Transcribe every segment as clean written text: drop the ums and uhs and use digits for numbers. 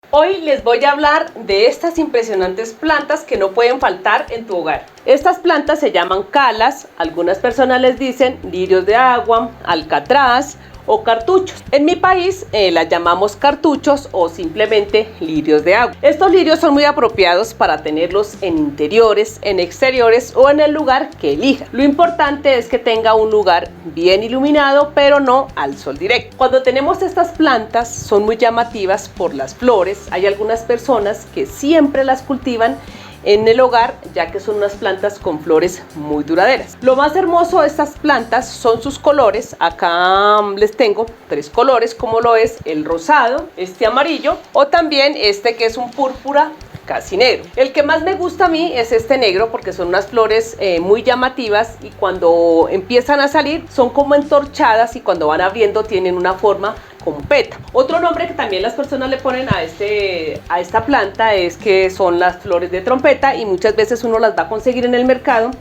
Hoy les voy a hablar de estas impresionantes plantas que no pueden faltar en tu hogar. Estas plantas se llaman calas, algunas personas les dicen lirios de agua, alcatraz o cartuchos. En mi país las llamamos cartuchos o simplemente lirios de agua. Estos lirios son muy apropiados para tenerlos en interiores, en exteriores o en el lugar que elija. Lo importante es que tenga un lugar bien iluminado, pero no al sol directo. Cuando tenemos estas plantas son muy llamativas por las flores. Hay algunas personas que siempre las cultivan en el hogar, ya que son unas plantas con flores muy duraderas. Lo más hermoso de estas plantas son sus colores. Acá les tengo 3 colores, como lo es el rosado, este amarillo o también este que es un púrpura casi negro. El que más me gusta a mí es este negro porque son unas flores muy llamativas y cuando empiezan a salir son como entorchadas y cuando van abriendo tienen una forma como peta. Otro nombre que también las personas le ponen a esta planta es que son las flores de trompeta y muchas veces uno las va a conseguir en el mercado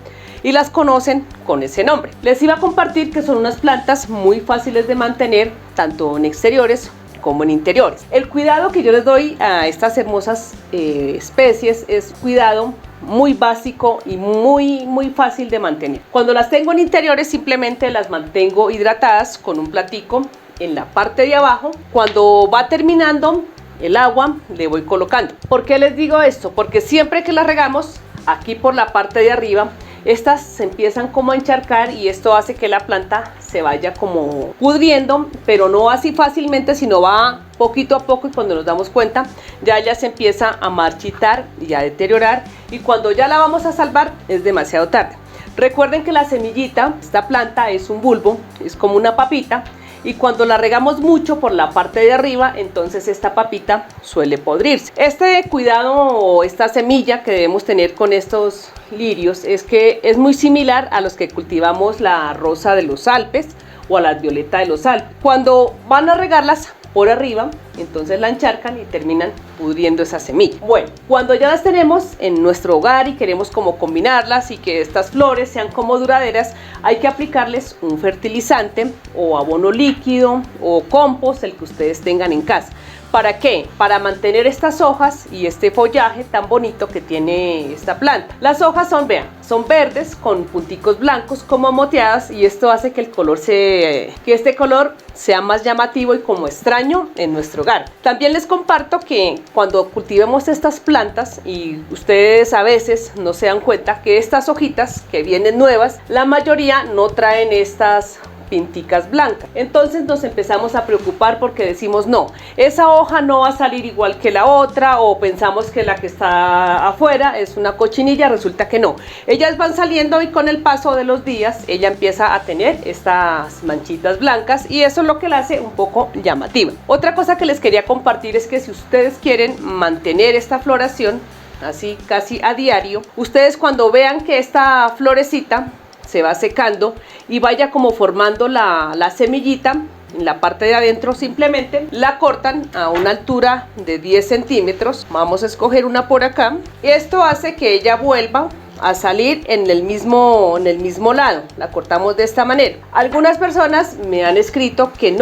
y las conocen con ese nombre. Les iba a compartir que son unas plantas muy fáciles de mantener tanto en exteriores como en interiores. El cuidado que yo les doy a estas hermosas especies es cuidado muy básico y muy fácil de mantener. Cuando las tengo en interiores simplemente las mantengo hidratadas con un platico en la parte de abajo. Cuando va terminando el agua le voy colocando. ¿Por qué les digo esto? Porque siempre que las regamos aquí por la parte de arriba, estas se empiezan como a encharcar y esto hace que la planta se vaya como pudriendo, pero no así fácilmente, sino va poquito a poco y cuando nos damos cuenta ya se empieza a marchitar y a deteriorar y cuando ya la vamos a salvar es demasiado tarde. Recuerden que la semillita, esta planta es un bulbo, es como una papita y cuando la regamos mucho por la parte de arriba, entonces esta papita suele podrirse. Este cuidado o esta semilla que debemos tener con estos lirios es que es muy similar a los que cultivamos la rosa de los Alpes o a la violeta de los Alpes. Cuando van a regarlas por arriba, entonces la encharcan y terminan pudriendo esa semilla. Bueno, cuando ya las tenemos en nuestro hogar y queremos como combinarlas y que estas flores sean como duraderas, hay que aplicarles un fertilizante o abono líquido o compost, el que ustedes tengan en casa. ¿Para qué? Para mantener estas hojas y este follaje tan bonito que tiene esta planta. Las hojas son, vean, son verdes con punticos blancos como moteadas y esto hace que este color sea más llamativo y como extraño en nuestro hogar. También les comparto que cuando cultivemos estas plantas y ustedes a veces no se dan cuenta que estas hojitas que vienen nuevas, la mayoría no traen estas pinticas blancas. Entonces nos empezamos a preocupar porque decimos no, esa hoja no va a salir igual que la otra o pensamos que la que está afuera es una cochinilla, resulta que no. Ellas van saliendo y con el paso de los días ella empieza a tener estas manchitas blancas y eso es lo que la hace un poco llamativa. Otra cosa que les quería compartir es que si ustedes quieren mantener esta floración así casi a diario, ustedes cuando vean que esta florecita se va secando y vaya como formando la semillita en la parte de adentro, simplemente la cortan a una altura de 10 centímetros. Vamos a escoger una por acá. Esto hace que ella vuelva a salir en el mismo lado. La cortamos de esta manera. Algunas personas me han escrito que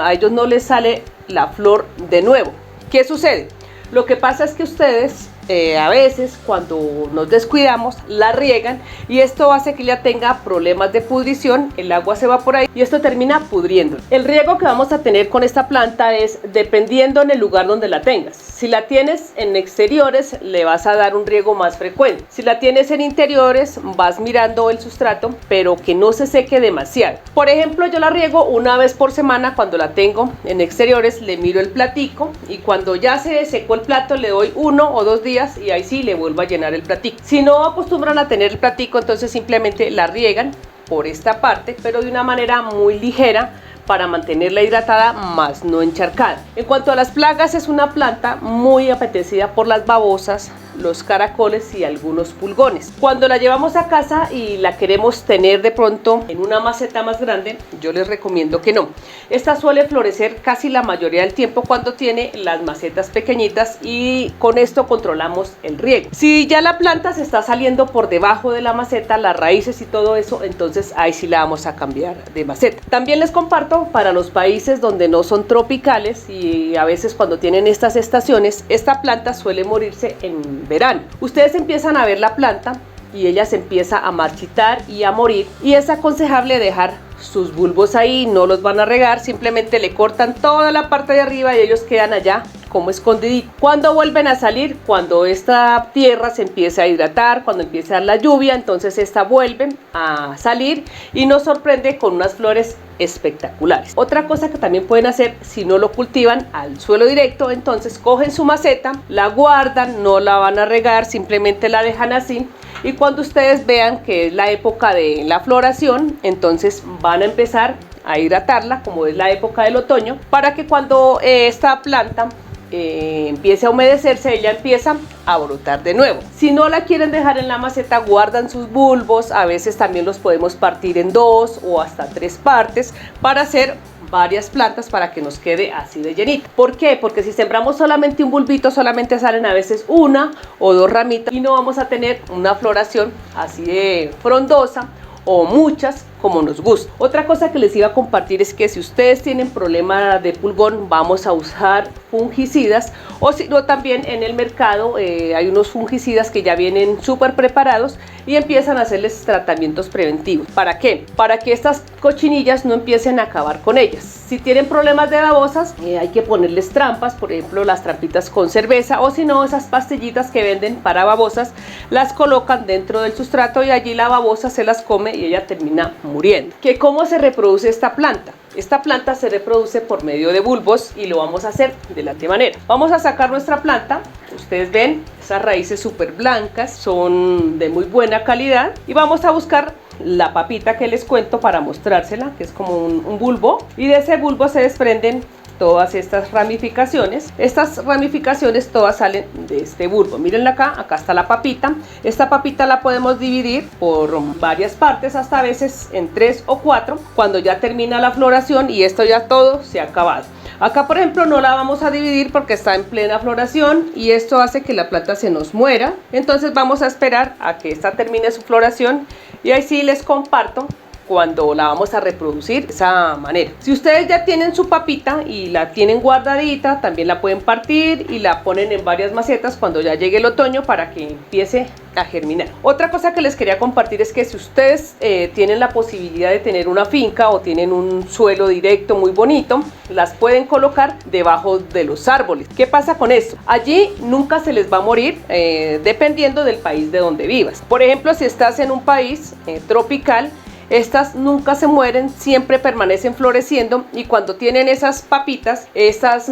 a ellos no les sale la flor de nuevo. ¿Qué sucede? Lo que pasa es que ustedes a veces cuando nos descuidamos la riegan y esto hace que ella tenga problemas de pudrición, el agua se va por ahí y esto termina pudriendo. El riego que vamos a tener con esta planta es dependiendo en el lugar donde la tengas. Si la tienes en exteriores le vas a dar un riego más frecuente. Si la tienes en interiores vas mirando el sustrato pero que no se seque demasiado. Por ejemplo, yo la riego una vez por semana. Cuando la tengo en exteriores le miro el platico y cuando ya se secó el plato le doy 1 o 2 días y ahí sí le vuelvo a llenar el platico. Si no acostumbran a tener el platico, entonces simplemente la riegan por esta parte, pero de una manera muy ligera para mantenerla hidratada más no encharcada. En cuanto a las plagas, es una planta muy apetecida por las babosas, los caracoles y algunos pulgones. Cuando la llevamos a casa y la queremos tener de pronto en una maceta más grande, yo les recomiendo que no. Esta suele florecer casi la mayoría del tiempo cuando tiene las macetas pequeñitas y con esto controlamos el riego. Si ya la planta se está saliendo por debajo de la maceta, las raíces y todo eso, entonces ahí sí la vamos a cambiar de maceta. También les comparto, para los países donde no son tropicales y a veces cuando tienen estas estaciones, esta planta suele morirse en verano. Ustedes empiezan a ver la planta y ella se empieza a marchitar y a morir, y es aconsejable dejar sus bulbos ahí, no los van a regar, simplemente le cortan toda la parte de arriba y ellos quedan allá como escondiditos. Cuando vuelven a salir, cuando esta tierra se empieza a hidratar, cuando empieza a dar la lluvia, entonces esta vuelve a salir y nos sorprende con unas flores espectaculares. Otra cosa que también pueden hacer, si no lo cultivan al suelo directo, entonces cogen su maceta, la guardan, no la van a regar, simplemente la dejan así. Y cuando ustedes vean que es la época de la floración, entonces van a empezar a hidratarla, como es la época del otoño, para que cuando esta planta empiece a humedecerse, ella empieza a brotar de nuevo. Si no la quieren dejar en la maceta, guardan sus bulbos, a veces también los podemos partir en 2 o hasta 3 partes para hacer varias plantas para que nos quede así de llenito. ¿Por qué? Porque si sembramos solamente un bulbito, solamente salen a veces 1 o 2 ramitas y no vamos a tener una floración así de frondosa o muchas como nos gusta. Otra cosa que les iba a compartir es que si ustedes tienen problema de pulgón, vamos a usar fungicidas, o si no, también en el mercado hay unos fungicidas que ya vienen súper preparados y empiezan a hacerles tratamientos preventivos. ¿Para qué? Para que estas cochinillas no empiecen a acabar con ellas. Si tienen problemas de babosas, hay que ponerles trampas, por ejemplo las trampitas con cerveza, o si no, esas pastillitas que venden para babosas, las colocan dentro del sustrato y allí la babosa se las come y ella termina muriendo. ¿Cómo se reproduce esta planta? Esta planta se reproduce por medio de bulbos y lo vamos a hacer de la siguiente manera. Vamos a sacar nuestra planta. Ustedes ven, esas raíces súper blancas, son de muy buena calidad, y vamos a buscar la papita que les cuento para mostrársela, que es como un bulbo, y de ese bulbo se desprenden todas estas ramificaciones. Estas ramificaciones todas salen de este bulbo. Mírenla acá, acá está la papita. Esta papita la podemos dividir por varias partes, hasta a veces en 3 o 4, cuando ya termina la floración y esto ya todo se ha acabado. Acá, por ejemplo, no la vamos a dividir porque está en plena floración y esto hace que la planta se nos muera. Entonces vamos a esperar a que esta termine su floración y ahí sí les comparto cuando la vamos a reproducir de esa manera. Si ustedes ya tienen su papita y la tienen guardadita, también la pueden partir y la ponen en varias macetas cuando ya llegue el otoño para que empiece a germinar. Otra cosa que les quería compartir es que si ustedes tienen la posibilidad de tener una finca o tienen un suelo directo muy bonito, las pueden colocar debajo de los árboles. ¿Qué pasa con esto? Allí nunca se les va a morir, dependiendo del país de donde vivas. Por ejemplo, si estás en un país tropical, estas nunca se mueren, siempre permanecen floreciendo, y cuando tienen esas papitas, estas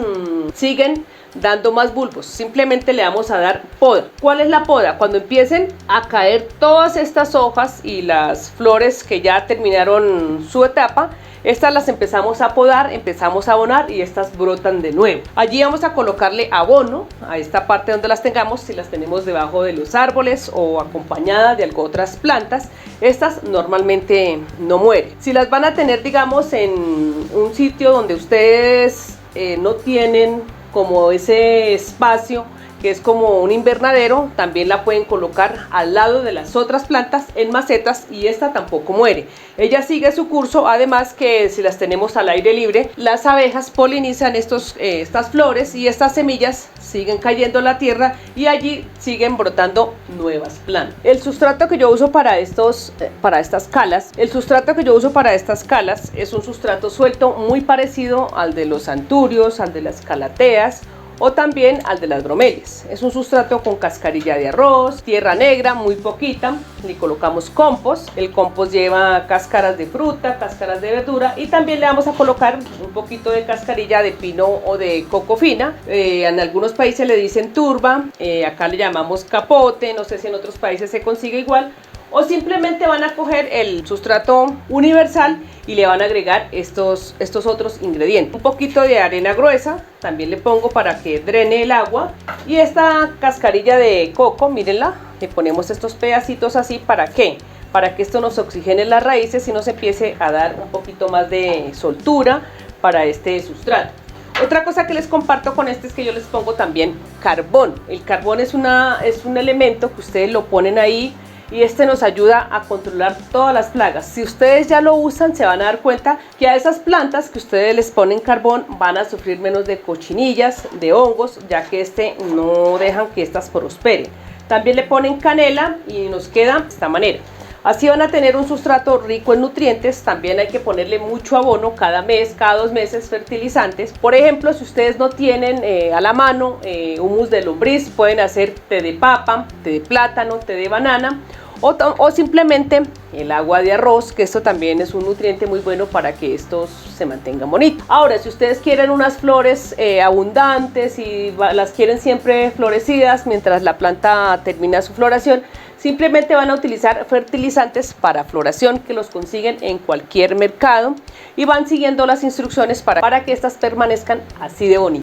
siguen dando más bulbos. Simplemente le vamos a dar poda. ¿Cuál es la poda? Cuando empiecen a caer todas estas hojas y las flores que ya terminaron su etapa, estas las empezamos a podar, empezamos a abonar y estas brotan de nuevo. Allí vamos a colocarle abono a esta parte donde las tengamos, si las tenemos debajo de los árboles o acompañadas de otras plantas. Estas normalmente no mueren. Si las van a tener, digamos, en un sitio donde ustedes no tienen como ese espacio, que es como un invernadero, también la pueden colocar al lado de las otras plantas en macetas y esta tampoco muere. Ella sigue su curso, además que si las tenemos al aire libre, las abejas polinizan estas flores y estas semillas siguen cayendo en la tierra y allí siguen brotando nuevas plantas. El sustrato que yo uso para estas calas, es un sustrato suelto muy parecido al de los anturios, al de las calateas o también al de las bromelias. Es un sustrato con cascarilla de arroz, tierra negra, muy poquita, le colocamos compost. El compost lleva cáscaras de fruta, cáscaras de verdura y también le vamos a colocar un poquito de cascarilla de pino o de coco fina. En algunos países le dicen turba, acá le llamamos capote, no sé si en otros países se consigue igual. O simplemente van a coger el sustrato universal y le van a agregar estos otros ingredientes. Un poquito de arena gruesa, también le pongo para que drene el agua. Y esta cascarilla de coco, mírenla, le ponemos estos pedacitos así, ¿para qué? Para que esto nos oxigene las raíces y nos empiece a dar un poquito más de soltura para este sustrato. Otra cosa que les comparto con este es que yo les pongo también carbón. El carbón es un elemento que ustedes lo ponen ahí y este nos ayuda a controlar todas las plagas. Si ustedes ya lo usan, se van a dar cuenta que a esas plantas que ustedes les ponen carbón van a sufrir menos de cochinillas, de hongos, ya que no dejan que estas prosperen. También le ponen canela y nos queda de esta manera. Así van a tener un sustrato rico en nutrientes. También hay que ponerle mucho abono cada mes, cada 2 meses, fertilizantes. Por ejemplo, si ustedes no tienen a la mano humus de lombriz, pueden hacer té de papa, té de plátano, té de banana o simplemente el agua de arroz, que esto también es un nutriente muy bueno para que estos se mantengan bonitos. Ahora, si ustedes quieren unas flores abundantes y las quieren siempre florecidas mientras la planta termina su floración, simplemente van a utilizar fertilizantes para floración que los consiguen en cualquier mercado y van siguiendo las instrucciones para que estas permanezcan así de bonitas.